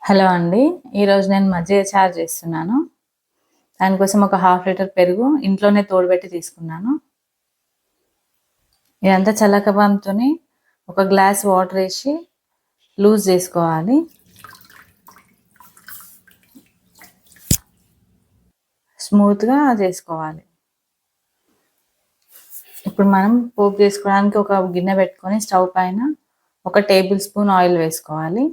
Hello అండి. ఈరోజు నేను మజ్జిగ చారు చేస్తున్నాను. దానికోసం ఒక హాఫ్ లీటర్ పెరుగు ఇంట్లోనే తోడుబెట్టి తీసుకున్నాను. ఇదంతా చల్లకబాంతోని ఒక గ్లాస్ వాటర్ వేసి లూజ్ చేసుకోవాలి. స్మూత్గా చేసుకోవాలి. ఇప్పుడు మనం పోపు చేసుకోవడానికి ఒక గిన్నె పెట్టుకొని స్టవ్ పైన 1 టేబుల్ స్పూన్ ఆయిల్ వేసుకోవాలి.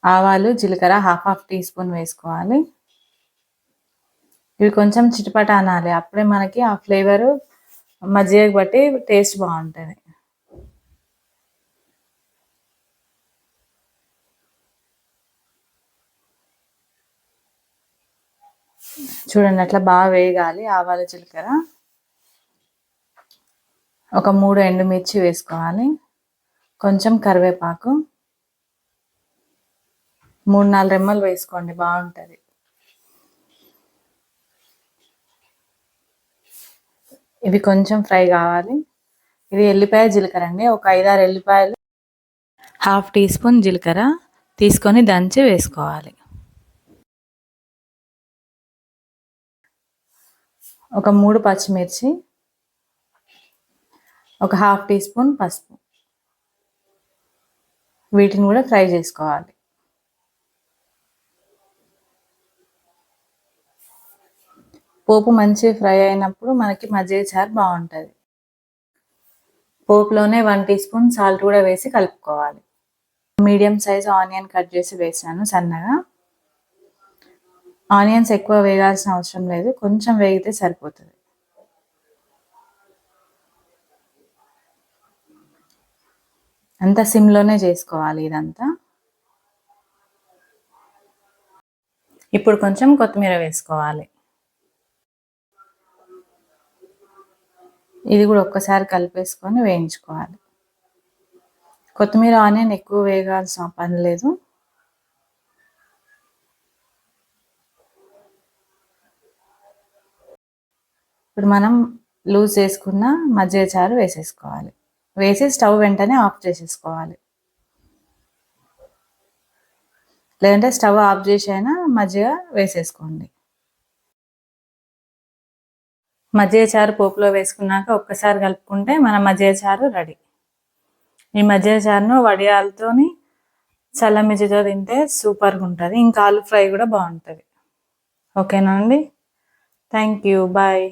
ఆవాలు, జీలకర్ర హాఫ్ టీ స్పూన్ వేసుకోవాలి. ఇవి కొంచెం చిటపట అనాలి. అప్పుడే మనకి ఆ ఫ్లేవరు మజ్జిగకి బట్టి టేస్ట్ బాగుంటుంది. చూడండి, అట్లా బాగా వేగాలి. ఆవాలు, జీలకర్ర, ఒక 3 ఎండుమిర్చి వేసుకోవాలి. కొంచెం కరివేపాకు, 3-4 రెమ్మలు వేసుకోండి, బాగుంటుంది. ఇవి కొంచెం ఫ్రై కావాలి. ఇది ఎల్లిపాయ జీలకర్ర అండి. ఒక 5-6 ఎల్లిపాయలు, హాఫ్ టీ స్పూన్ జీలకర్ర తీసుకొని దంచి వేసుకోవాలి. ఒక 3 పచ్చిమిర్చి, ఒక హాఫ్ టీ స్పూన్ పసుపు, వీటిని కూడా ఫ్రై చేసుకోవాలి. పోపు మంచి ఫ్రై అయినప్పుడు మనకి మజ్జిగ చారు బాగుంటుంది. పోపులోనే 1 టీ స్పూన్ సాల్ట్ కూడా వేసి కలుపుకోవాలి. మీడియం సైజ్ ఆనియన్ కట్ చేసి వేసాను సన్నగా. ఆనియన్స్ ఎక్కువ వేగాల్సిన అవసరం లేదు, కొంచెం వేగితే సరిపోతుంది. అంతా సిమ్లోనే చేసుకోవాలి ఇదంతా. ఇప్పుడు కొంచెం కొత్తిమీర వేసుకోవాలి. ఇది కూడా ఒక్కసారి కలిపేసుకొని వేయించుకోవాలి. కొత్తిమీర, ఆనియన్ ఎక్కువ వేగాల్సిన పని లేదు. ఇప్పుడు మనం లూజ్ చేసుకున్న మజ్జిగ చారు వేసేసుకోవాలి. వేసి స్టవ్ వెంటనే ఆఫ్ చేసేసుకోవాలి. లేదంటే స్టవ్ ఆఫ్ చేసి అయినా మజ్జిగ వేసేసుకోండి. మజ్జిగ చారు పోపులో వేసుకున్నాక ఒక్కసారి కలుపుకుంటే మన మజ్జిగ చారు రెడీ. ఈ మజ్జిగ చారును వడియాలతోని చల్లమిర్చితో తింటే సూపర్గా ఉంటుంది. ఇంకా ఆలు ఫ్రై కూడా బాగుంటుంది. ఓకేనా అండి? Thank you. బాయ్.